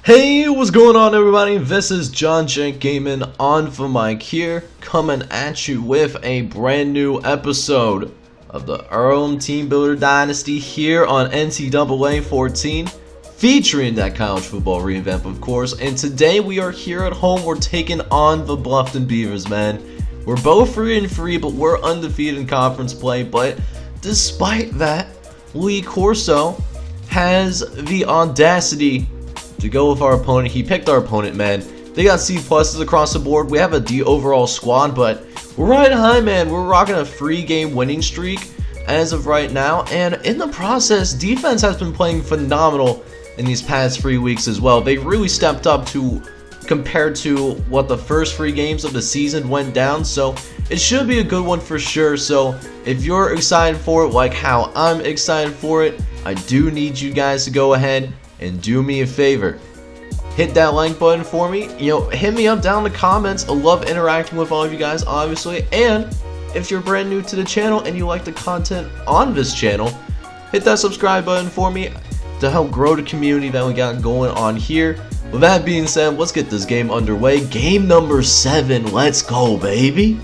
Hey, what's going on, everybody? This is John Jank Gaming on for Mike here, coming at you with a brand new episode of the Earlham Teambuilder Dynasty here on NCAA 14, featuring that college football revamp, of course. And today we are here at home. We're taking on the Bluffton Beavers, man. We're both 3-3, but we're undefeated in conference play. But despite that, Lee Corso has the audacity to go with our opponent. He picked our opponent, man. They got C pluses across the board. We have a D overall squad, but we're riding high, man. We're rocking a 3-game winning streak as of right now, and in the process, defense has been playing phenomenal in these past 3 weeks as well. They really stepped up to compared to what the first 3 games of the season went down, so it should be a good one for sure. So if you're excited for it like how I'm excited for it, I do need you guys to go ahead and do me a favor. Hit that like button for me. Hit me up down in the comments. I love interacting with all of you guys, obviously. And if you're brand new to the channel and you like the content on this channel, hit that subscribe button for me to help grow the community that we got going on here. With that being said, let's get this game underway. Game number 7. Let's go, baby.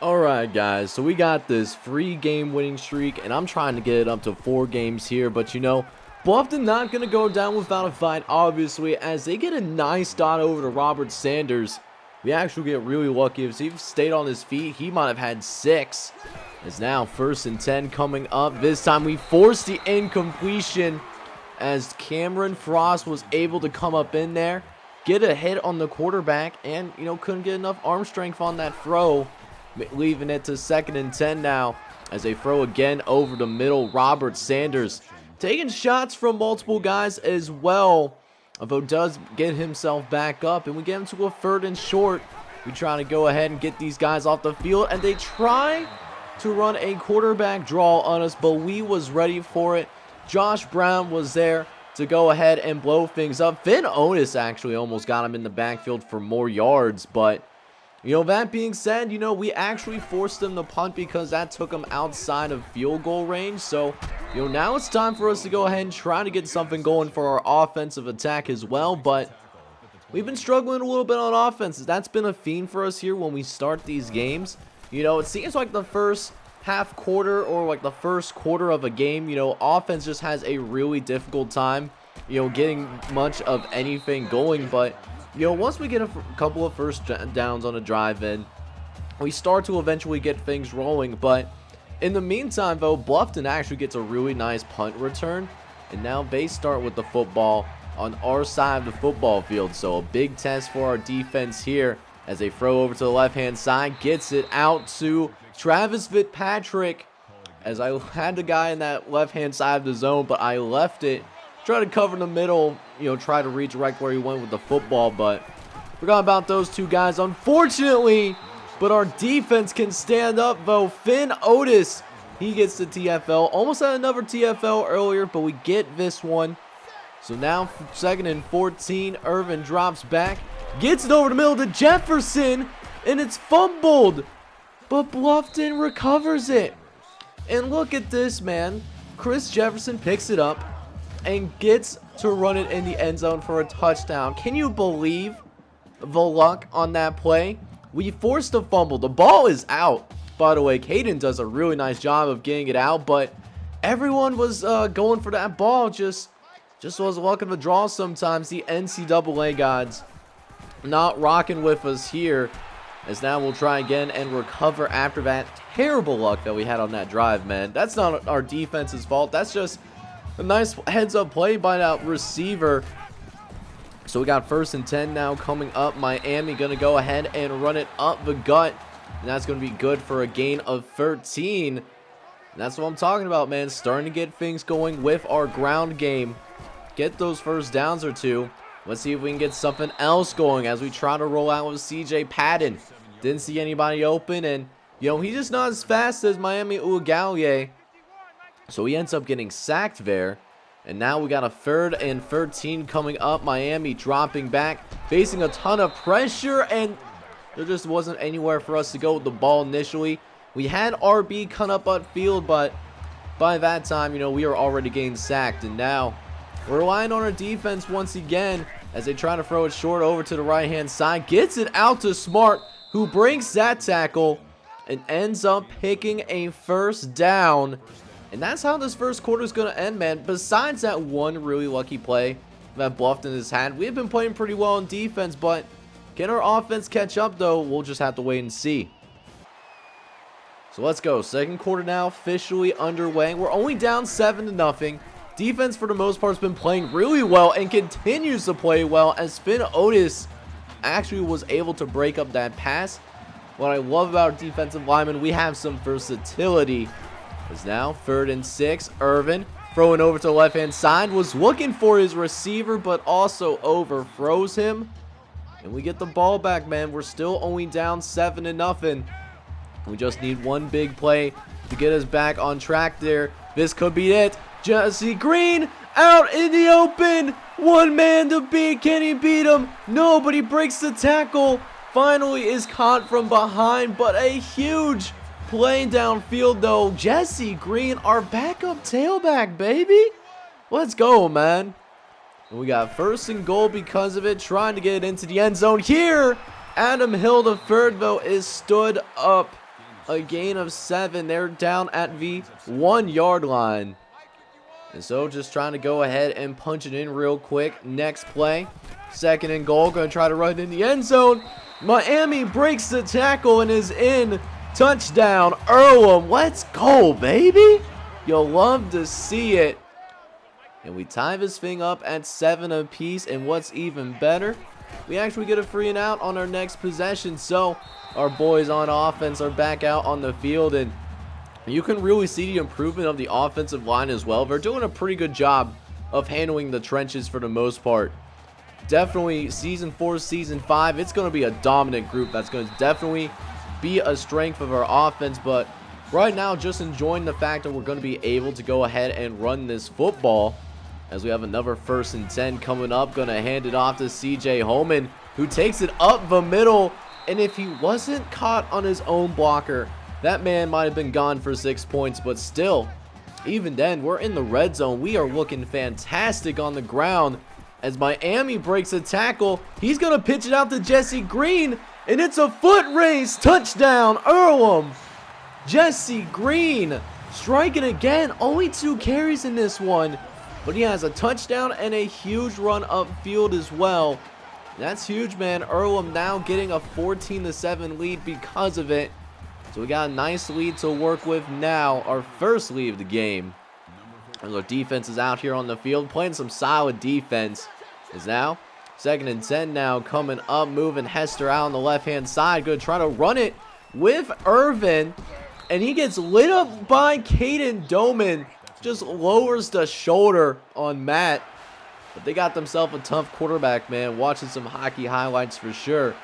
Alright guys, so we got this 3-game winning streak, and I'm trying to get it up to 4 games here, but Bluffton not going to go down without a fight, obviously, as they get a nice dot over to Robert Sanders. We actually get really lucky. If he stayed on his feet, he might have had 6. It's now 1st and 10 coming up. This time we forced the incompletion as Cameron Frost was able to come up in there, get a hit on the quarterback, and, couldn't get enough arm strength on that throw. Leaving it to 2nd and 10 now as they throw again over the middle. Robert Sanders taking shots from multiple guys as well, although does get himself back up, and we get him to a 3rd and short. We try to go ahead and get these guys off the field, and they try to run a quarterback draw on us, but we was ready for it. Josh Brown was there to go ahead and blow things up. Finn Otis actually almost got him in the backfield for more yards, but that being said, we actually forced them to punt because that took them outside of field goal range. So, now it's time for us to go ahead and try to get something going for our offensive attack as well. But we've been struggling a little bit on offense. That's been a theme for us here when we start these games. It seems like the first half quarter or like the first quarter of a game, offense just has a really difficult time, getting much of anything going. But once we get a couple of first downs on a drive in, we start to eventually get things rolling. But in the meantime, though, Bluffton actually gets a really nice punt return, and now they start with the football on our side of the football field. So a big test for our defense here as they throw over to the left-hand side, gets it out to Travis Fitzpatrick, as I had the guy in that left-hand side of the zone, but I left it. Try to cover in the middle, try to redirect where he went with the football, but forgot about those 2 guys, unfortunately. But our defense can stand up, though. Finn Otis, he gets the TFL. Almost had another TFL earlier, but we get this one. So now 2nd and 14, Irvin drops back, gets it over the middle to Jefferson, and it's fumbled. But Bluffton recovers it. And look at this, man. Chris Jefferson picks it up and gets to run it in the end zone for a touchdown. Can you believe the luck on that play? We forced a fumble. The ball is out. By the way, Caden does a really nice job of getting it out, but everyone was going for that ball. Just was luck of the draw sometimes. The NCAA gods not rocking with us here, as now we'll try again and recover after that terrible luck that we had on that drive, man. That's not our defense's fault. That's just a nice heads-up play by that receiver. So we got 1st and 10 now coming up. Miami going to go ahead and run it up the gut, and that's going to be good for a gain of 13. And that's what I'm talking about, man. Starting to get things going with our ground game. Get those first downs or 2. Let's see if we can get something else going as we try to roll out with CJ Patton. Didn't see anybody open, and, you know, he's just not as fast as Miami Ugalde. So he ends up getting sacked there. And now we got a 3rd and 13 coming up. Miami dropping back, facing a ton of pressure, and there just wasn't anywhere for us to go with the ball initially. We had RB cut up upfield, but by that time, you know, we were already getting sacked. And now we're relying on our defense once again as they try to throw it short over to the right-hand side. Gets it out to Smart, who breaks that tackle and ends up picking a 1st down. And that's how this first quarter is going to end, man. Besides that one really lucky play that Bluffton has had, we've been playing pretty well on defense, but can our offense catch up, though? We'll just have to wait and see. So let's go. Second quarter now officially underway. We're only down 7-0. Defense, for the most part, has been playing really well and continues to play well as Finn Otis actually was able to break up that pass. What I love about our defensive linemen, we have some versatility. Is now 3rd and 6. Irvin throwing over to the left-hand side. Was looking for his receiver, but also overthrows him. And we get the ball back, man. We're still only down 7-0. We just need one big play to get us back on track there. This could be it. Jesse Green out in the open. One man to beat. Can he beat him? No, but he breaks the tackle. Finally is caught from behind, but a huge play downfield, though. Jesse Green, our backup tailback, baby. Let's go, man. And we got 1st and goal because of it, trying to get it into the end zone here. Adam Hill, the 3rd, though, is stood up. A gain of 7. They're down at the 1-yard line. And so just trying to go ahead and punch it in real quick. Next play, 2nd and goal. Going to try to run in the end zone. Miami breaks the tackle and is in. Touchdown, Earlham. Let's go, baby. You'll love to see it. And we tie this thing up at 7 apiece. And what's even better, we actually get a 3 and out on our next possession. So our boys on offense are back out on the field. And you can really see the improvement of the offensive line as well. They're doing a pretty good job of handling the trenches for the most part. Definitely season 4, season 5, it's going to be a dominant group. That's going to definitely be a strength of our offense, but right now just enjoying the fact that we're going to be able to go ahead and run this football as we have another 1st and 10 coming up. Going to hand it off to CJ Holman, who takes it up the middle, and if he wasn't caught on his own blocker, that man might have been gone for 6 points. But still, even then, we're in the red zone. We are looking fantastic on the ground as Miami breaks a tackle. He's going to pitch it out to Jesse Green, and it's a foot race. Touchdown, Earlham. Jesse Green striking again. Only 2 carries in this one, but he has a touchdown and a huge run upfield as well. That's huge, man. Earlham now getting a 14-7 lead because of it. So we got a nice lead to work with now. Our first lead of the game. And our defense is out here on the field playing some solid defense. Is now 2nd and 10 now coming up. Moving Hester out on the left-hand side. Going to try to run it with Irvin. And he gets lit up by Caden Doman. Just lowers the shoulder on Matt. But they got themselves a tough quarterback, man. Watching some hockey highlights for sure.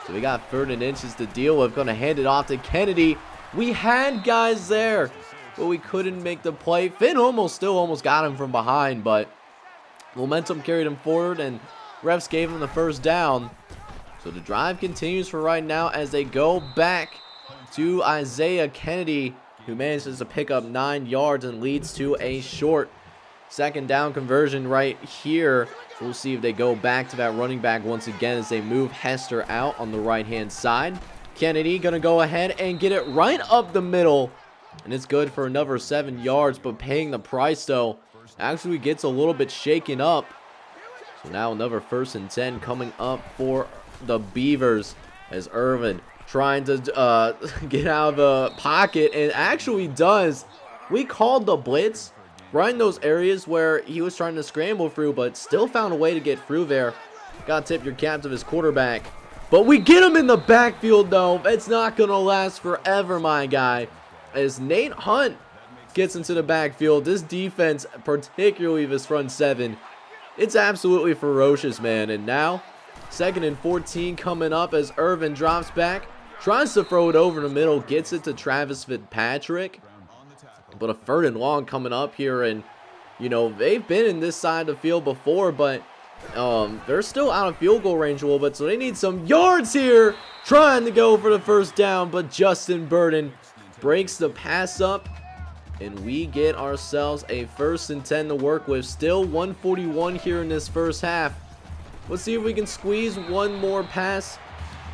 So we got 3rd and inches to deal with. Going to hand it off to Kennedy. We had guys there, but we couldn't make the play. Finn still almost got him from behind, but momentum carried him forward, and refs gave him the 1st down. So the drive continues for right now as they go back to Isaiah Kennedy, who manages to pick up 9 yards and leads to a short 2nd down conversion right here. We'll see if they go back to that running back once again as they move Hester out on the right-hand side. Kennedy going to go ahead and get it right up the middle. And it's good for another 7 yards, but paying the price, though, actually gets a little bit shaken up. So now another 1st and 10 coming up for the Beavers as Irvin trying to get out of the pocket, and actually does. We called the blitz right in those areas where he was trying to scramble through, but still found a way to get through there. Gotta tip your cap to his quarterback. But we get him in the backfield, though. It's not gonna last forever, my guy. As Nate Hunt gets into the backfield, this defense, particularly this front 7, it's absolutely ferocious, man. And now, 2nd and 14 coming up as Irvin drops back. Tries to throw it over the middle, gets it to Travis Fitzpatrick. But a 3rd and long coming up here, and you know, they've been in this side of the field before, but they're still out of field goal range a little bit, so they need some yards here. Trying to go for the 1st down, but Justin Burden breaks the pass up, and we get ourselves a 1st and 10 to work with. Still 141 here in this 1st half. Let's see if we can squeeze one more pass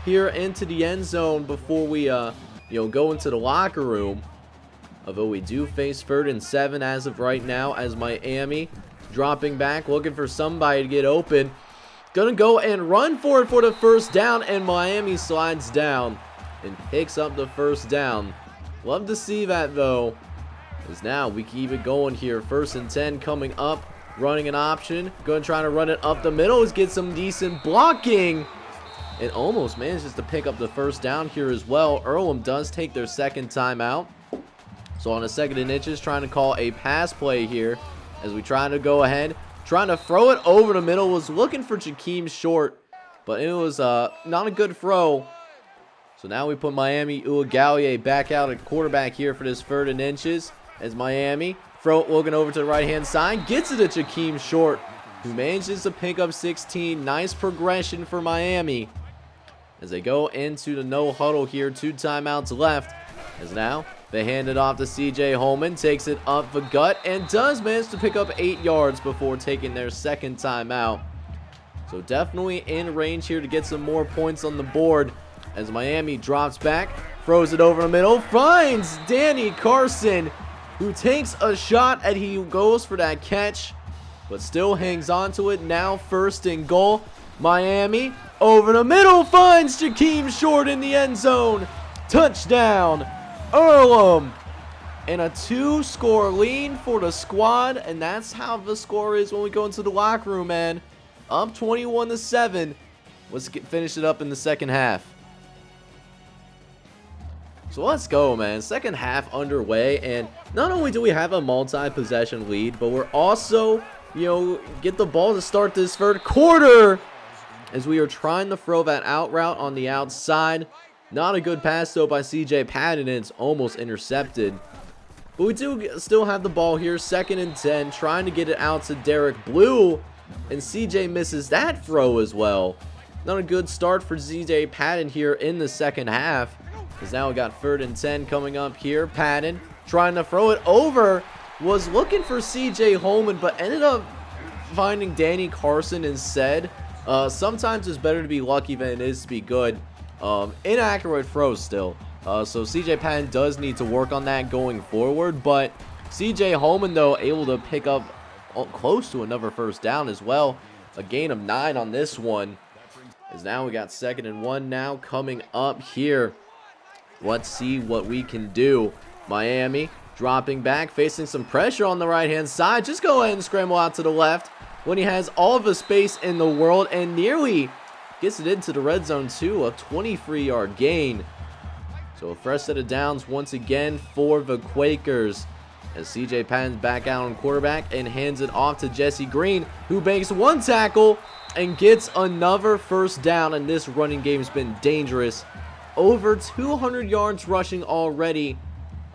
here into the end zone before we go into the locker room. Although we do face 3rd and 7 as of right now, as Miami dropping back, looking for somebody to get open. Gonna go and run for it for the 1st down, and Miami slides down and picks up the 1st down. Love to see that, though, as now we keep it going here. 1st and 10 coming up, running an option. Gonna try to run it up the middle, get some decent blocking, and almost manages to pick up the 1st down here as well. Earlham does take their 2nd timeout. So on a 2nd and inches, trying to call a pass play here as we try to go ahead. Trying to throw it over the middle. Was looking for Jakeem Short, but it was not a good throw. So now we put Miami Uiagalelei back out at quarterback here for this 3rd and inches. As Miami looking over to the right-hand side. Gets it to Jakeem Short, who manages to pick up 16. Nice progression for Miami as they go into the no huddle here. 2 timeouts left. As now they hand it off to CJ Holman, takes it up the gut, and does manage to pick up 8 yards before taking their 2nd timeout. So definitely in range here to get some more points on the board as Miami drops back, throws it over the middle, finds Danny Carson, who takes a shot, and he goes for that catch, but still hangs on to it. Now 1st and goal. Miami over the middle, finds Jakeem Short in the end zone. Touchdown, Earlham, and a 2-score lead for the squad, and that's how the score is when we go into the locker room, man. Up 21-7. Let's finish it up in the 2nd half. So let's go, man. 2nd half underway, and not only do we have a multi-possession lead, but we're also, get the ball to start this 3rd quarter as we are trying to throw that out route on the outside. Not a good pass, though, by CJ Patton, and it's almost intercepted. But we do still have the ball here. 2nd and 10, trying to get it out to Derek Blue, and CJ misses that throw as well. Not a good start for CJ Patton here in the 2nd half, because now we got 3rd and 10 coming up here. Patton trying to throw it over, was looking for CJ Holman, but ended up finding Danny Carson instead. Sometimes it's better to be lucky than it is to be good. Inaccurate throws still. So CJ Patton does need to work on that going forward. But CJ Holman, though, able to pick up close to another 1st down as well. A gain of 9 on this one. As now we got 2nd and 1 now coming up here. Let's see what we can do. Miami dropping back, facing some pressure on the right-hand side. Just go ahead and scramble out to the left when he has all the space in the world, and nearly gets it into the red zone too. A 23-yard gain. So a fresh set of downs once again for the Quakers as CJ Patton's back out on quarterback and hands it off to Jesse Green, who makes 1 tackle and gets another 1st down. And this running game's been dangerous. Over 200 yards rushing already.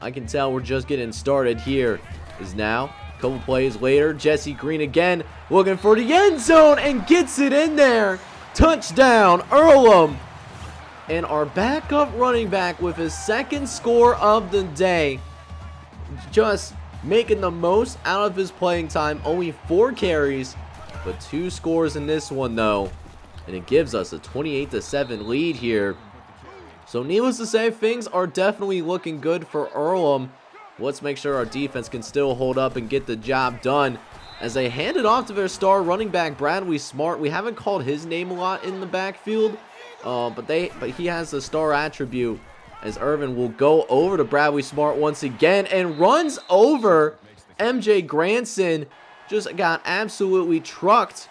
I can tell we're just getting started here. Is now a couple plays later, Jesse Green again looking for the end zone and gets it in there. Touchdown, Earlham. And our backup running back with his 2nd score of the day. Just making the most out of his playing time. Only 4 carries, but 2 scores in this one, though. And it gives us a 28-7 lead here. So needless to say, things are definitely looking good for Earlham. Let's make sure our defense can still hold up and get the job done. As they hand it off to their star running back, Bradley Smart. We haven't called his name a lot in the backfield, but he has the star attribute. As Irvin will go over to Bradley Smart once again and runs over MJ Granson. Just got absolutely trucked.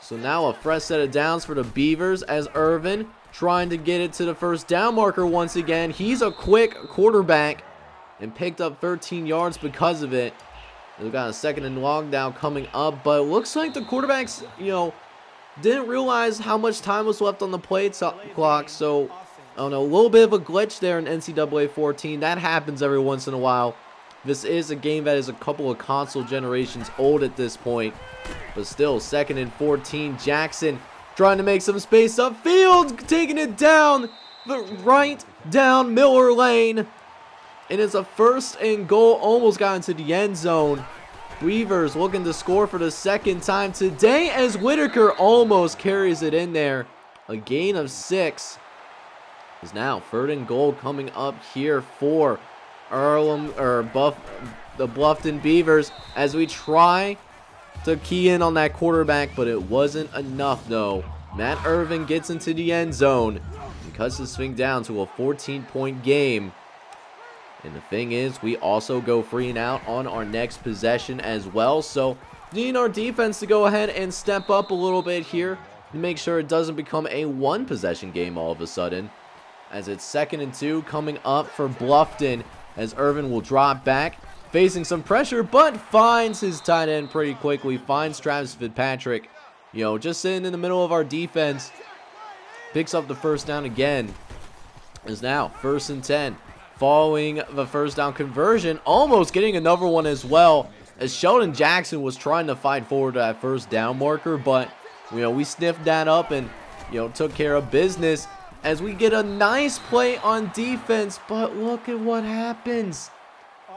So now a fresh set of downs for the Beavers as Irvin trying to get it to the 1st down marker once again. He's a quick quarterback and picked up 13 yards because of it. We've got a 2nd and long now coming up, but it looks like the quarterbacks, didn't realize how much time was left on the play clock. So don't know, a little bit of a glitch there in NCAA 14. That happens every once in a while. This is a game that is a couple of console generations old at this point. But still, 2nd and 14. Jackson trying to make some space upfield. Taking it down the right down Miller Lane. And it's a 1st and goal. Almost got into the end zone. Weavers looking to score for the 2nd time today as Whitaker almost carries it in there. A gain of 6. Is now 3rd and goal coming up here for Earlham, or the Bluffton Beavers, as we try to key in on that quarterback, but it wasn't enough though. Matt Irvin gets into the end zone and cuts this thing down to a 14-point game. And the thing is, we also go 3 and out on our next possession as well. So need our defense to go ahead and step up a little bit here to make sure it doesn't become a 1-possession game all of a sudden. As it's 2nd and 2 coming up for Bluffton, as Irvin will drop back, facing some pressure, but finds his tight end pretty quickly. Finds Travis Fitzpatrick, you know, just sitting in the middle of our defense. Picks up the 1st down again. Is now 1st and 10. Following the 1st down conversion, almost getting another one as well, as Sheldon Jackson was trying to fight forward to that 1st down marker, but, you know, we sniffed that up and, you know, took care of business. As we get a nice play on defense, but look at what happens.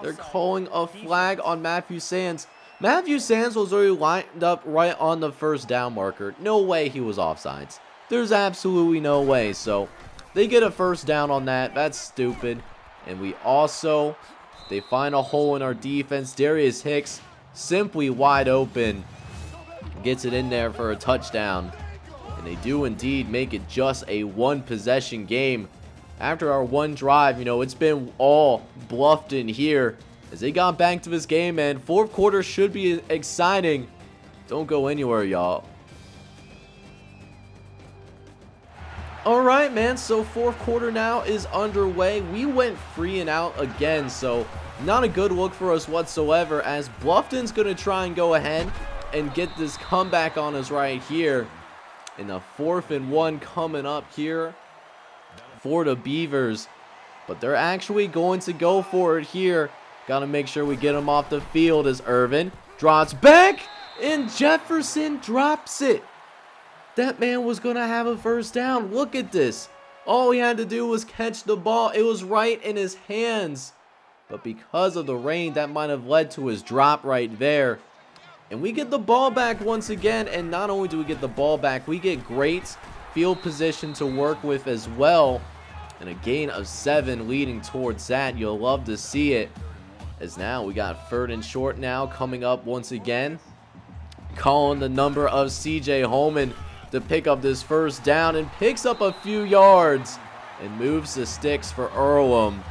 They're calling a flag on Matthew Sands. Matthew Sands was already lined up right on the 1st down marker. No way he was offsides. There's absolutely no way. So they get a 1st down on that. That's stupid. And we also, they find a hole in our defense. Darius Hicks, simply wide open, gets it in there for a touchdown. And they do indeed make it just a 1-possession game. After our 1 drive, you know, it's been all Bluffton here as they got back to this game, and 4th quarter should be exciting. Don't go anywhere, y'all. Alright, man, so 4th quarter now is underway. We went 3 and out again, so not a good look for us whatsoever, as Bluffton's going to try and go ahead and get this comeback on us right here. In the 4th and 1 coming up here for the Beavers. But they're actually going to go for it here. Got to make sure we get them off the field as Irvin drops back and Jefferson drops it. That man was going to have a 1st down. Look at this. All he had to do was catch the ball. It was right in his hands. But because of the rain, that might have led to his drop right there. And we get the ball back once again, and not only do we get the ball back, we get great field position to work with as well. And a gain of 7 leading towards that. You'll love to see it. As now we got 3rd and short now coming up once again. Calling the number of CJ Holman to pick up this 1st down, and picks up a few yards and moves the sticks for Earlham.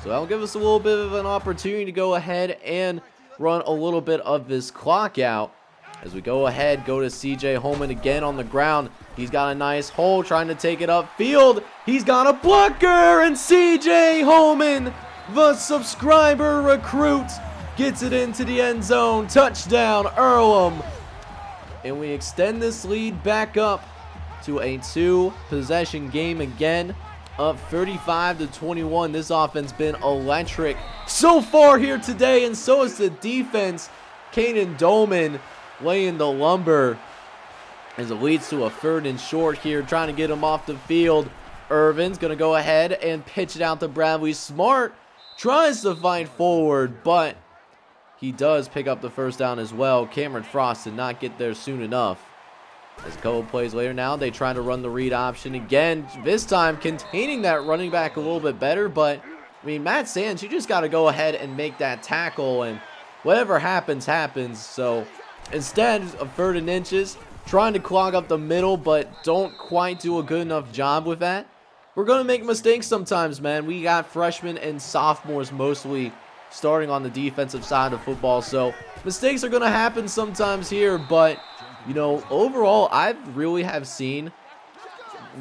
So that'll give us a little bit of an opportunity to go ahead and run a little bit of this clock out. As we go ahead, go to CJ Holman again on the ground. He's got a nice hole trying to take it upfield. He's got a blocker, and CJ Holman, the subscriber recruit, gets it into the end zone. Touchdown, Earlham. And we extend this lead back up to a 2-possession game again. Up 35-21. This offense been electric so far here today, and so is the defense. Caden Dolman laying the lumber as it leads to a 3rd and short here, trying to get him off the field. Irvin's going to go ahead and pitch it out to Bradley Smart. Tries to fight forward, but he does pick up the 1st down as well. Cameron Frost did not get there soon enough. As a couple plays later now, they try to run the read option again. This time containing that running back a little bit better. But, I mean, Matt Sands, you just got to go ahead and make that tackle. And whatever happens, happens. So, instead of 3rd and inches, trying to clog up the middle, but don't quite do a good enough job with that. We're going to make mistakes sometimes, man. We got freshmen and sophomores mostly starting on the defensive side of football. So, mistakes are going to happen sometimes here, but you know, overall, I really have seen,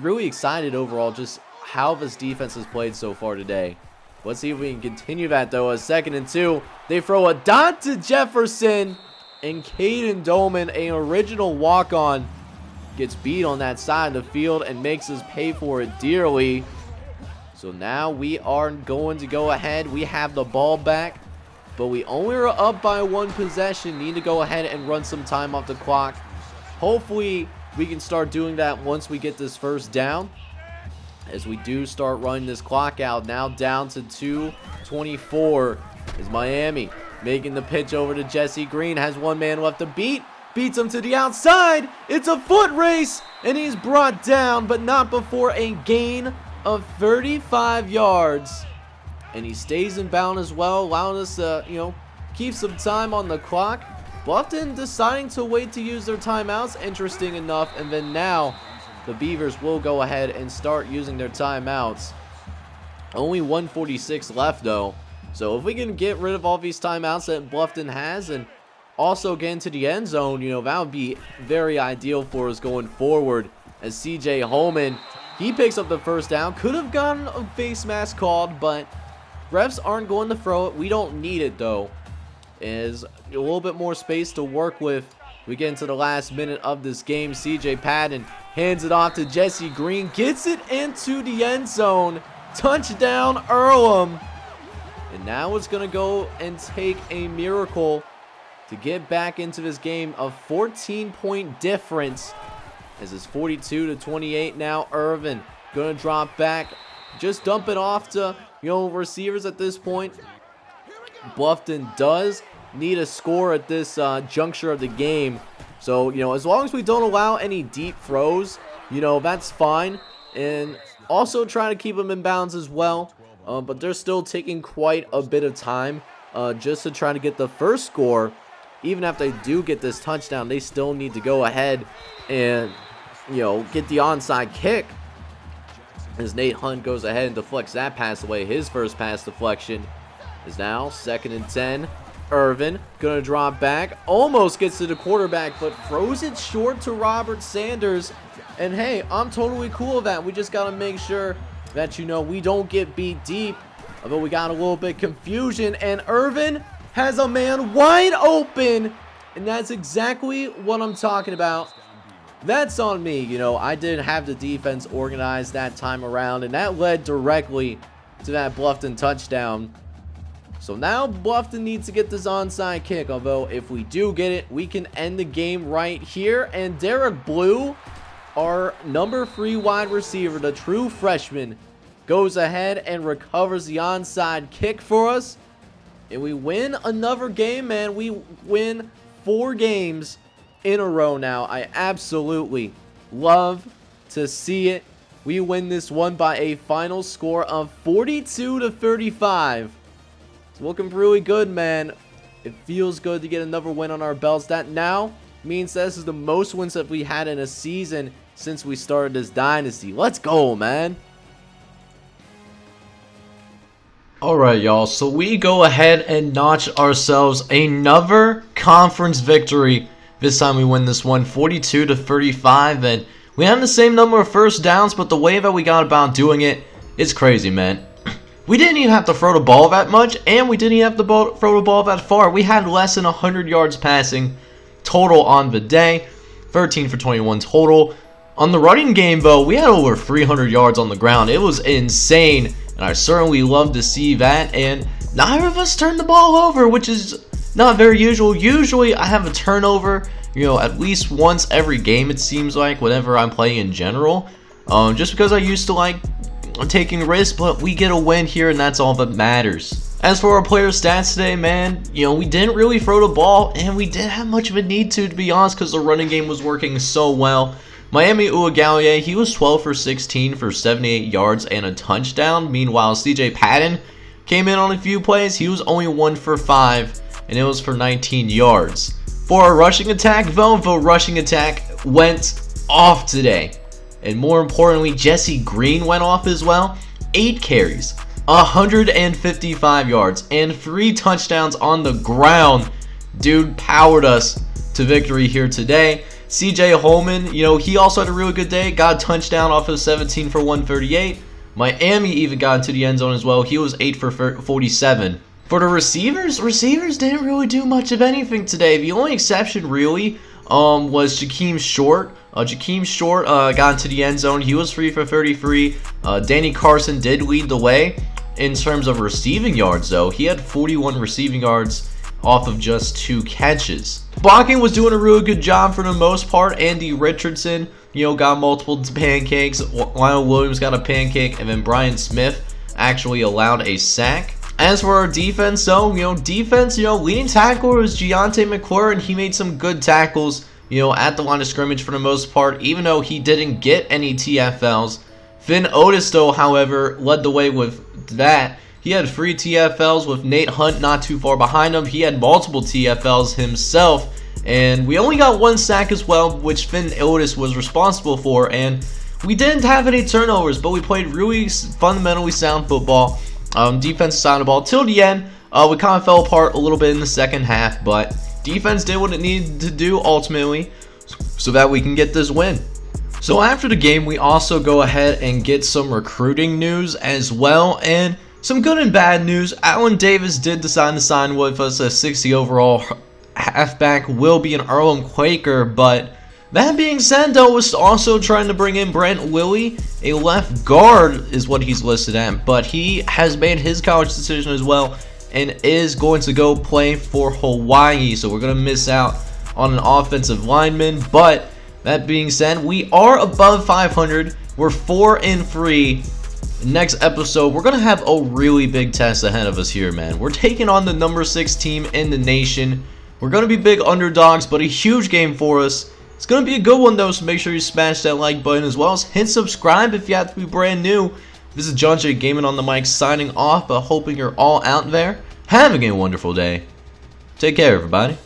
really excited overall just how this defense has played so far today. Let's see if we can continue that, though. A 2nd and 2. They throw a dot to Jefferson, and Caden Dolman, an original walk-on, gets beat on that side of the field and makes us pay for it dearly. So now we are going to go ahead. We have the ball back, but we only are up by 1 possession. Need to go ahead and run some time off the clock. Hopefully, we can start doing that once we get this first down, as we do start running this clock out. Now down to 2:24 is Miami. Making the pitch over to Jesse Green. Has 1 man left to beat. Beats him to the outside. It's a foot race, and he's brought down, but not before a gain of 35 yards. And he stays in bounds as well, allowing us to, keep some time on the clock. Bluffton deciding to wait to use their timeouts, interesting enough. And then now the Beavers will go ahead and start using their timeouts. Only 1:46 left though. So if we can get rid of all these timeouts that Bluffton has and also get into the end zone, that would be very ideal for us going forward. As CJ Holman, he picks up the first down. Could have gotten a face mask called, but refs aren't going to throw it. We don't need it though. Is a little bit more space to work with. We get into the last minute of this game. CJ Patton hands it off to Jesse Green. Gets it into the end zone. Touchdown, Earlham. And now it's going to go and take a miracle to get back into this game. A 14-point difference. As it's 42-28 now. Irvin going to drop back. Just dump it off to, receivers at this point. Bluffton does need a score at this juncture of the game. So, as long as we don't allow any deep throws, that's fine. And also try to keep them in bounds as well. But they're still taking quite a bit of time just to try to get the first score. Even after they do get this touchdown, they still need to go ahead and, get the onside kick. As Nate Hunt goes ahead and deflects that pass away. His first pass deflection is now 2nd and 10. Irvin gonna drop back. Almost gets to the quarterback, but throws it short to Robert Sanders. And hey, I'm totally cool with that. We just gotta make sure that, we don't get beat deep. Although we got a little bit confusion, and Irvin has a man wide open. And that's exactly what I'm talking about. That's on me. I didn't have the defense organized that time around, and that led directly to that Bluffton touchdown. So now Bluffton needs to get this onside kick, although if we do get it, we can end the game right here. And Derek Blue, our number 3 wide receiver, the true freshman, goes ahead and recovers the onside kick for us. And we win another game, man. We win 4 games in a row now. I absolutely love to see it. We win this one by a final score of 42-35. It's looking really good, man. It feels good to get another win on our belts. That now means this is the most wins that we had in a season since we started this dynasty. Let's go, man. Alright, y'all. So we go ahead and notch ourselves another conference victory. This time we win this one 42-35. And we have the same number of first downs, but the way that we got about doing it is crazy, man. We didn't even have to throw the ball that much, and we didn't even have to throw the ball that far. We had less than 100 yards passing total on the day. 13 for 21 total. On the running game, though, we had over 300 yards on the ground. It was insane, and I certainly love to see that. And neither of us turned the ball over, which is not very usual. Usually, I have a turnover, at least once every game, it seems like, whenever I'm playing in general. Just because I used to like taking risks, but we get a win here, and that's all that matters. As for our player stats today, man, we didn't really throw the ball, and we didn't have much of a need to be honest, because the running game was working so well. Miami Uigallie, he was 12 for 16 for 78 yards and a touchdown. Meanwhile, CJ Patton came in on a few plays. He was only 1 for 5, and it was for 19 yards. For our rushing attack, though, the rushing attack went off today. And more importantly, Jesse Green went off as well. 8 carries, 155 yards, and 3 touchdowns on the ground. Dude powered us to victory here today. CJ Holman, he also had a really good day. Got a touchdown off of 17 for 138. Miami even got into the end zone as well. He was 8 for 47. For the receivers didn't really do much of anything today. The only exception really was Jakeem Short, Jakeem Short got into the end zone. He was free for 33. Danny Carson did lead the way in terms of receiving yards, though. He had 41 receiving yards off of just 2 catches. Blocking was doing a really good job for the most part. Andy Richardson, got multiple pancakes. Lionel Williams got a pancake, and then Brian Smith actually allowed a sack. As for our defense, though, leading tackler was Giante McClure, and he made some good tackles, at the line of scrimmage for the most part, even though he didn't get any TFLs. Finn Otis, though, however, led the way with that. He had 3 TFLs with Nate Hunt not too far behind him. He had multiple TFLs himself. And we only got 1 sack as well, which Finn Otis was responsible for. And we didn't have any turnovers, but we played really fundamentally sound football. Defense side of the ball till the end. We kind of fell apart a little bit in the second half, but defense did what it needed to do ultimately so that we can get this win. So after the game, we also go ahead and get some recruiting news as well, and some good and bad news. Alan Davis did decide to sign with us, a 60 overall halfback, will be an Earlham Quaker, but that being said, though, was also trying to bring in Brent Willie, a left guard is what he's listed at, but he has made his college decision as well and is going to go play for Hawaii, so we're going to miss out on an offensive lineman. But that being said, we are above 500. We're 4-3. Next episode, we're going to have a really big test ahead of us here, man. We're taking on the number 6 team in the nation. We're going to be big underdogs, but a huge game for us. It's going to be a good one, though, so make sure you smash that like button as well as hit subscribe if you have to be brand new. This is John J. Gaming on the mic signing off, but hoping you're all out there having a wonderful day. Take care, everybody.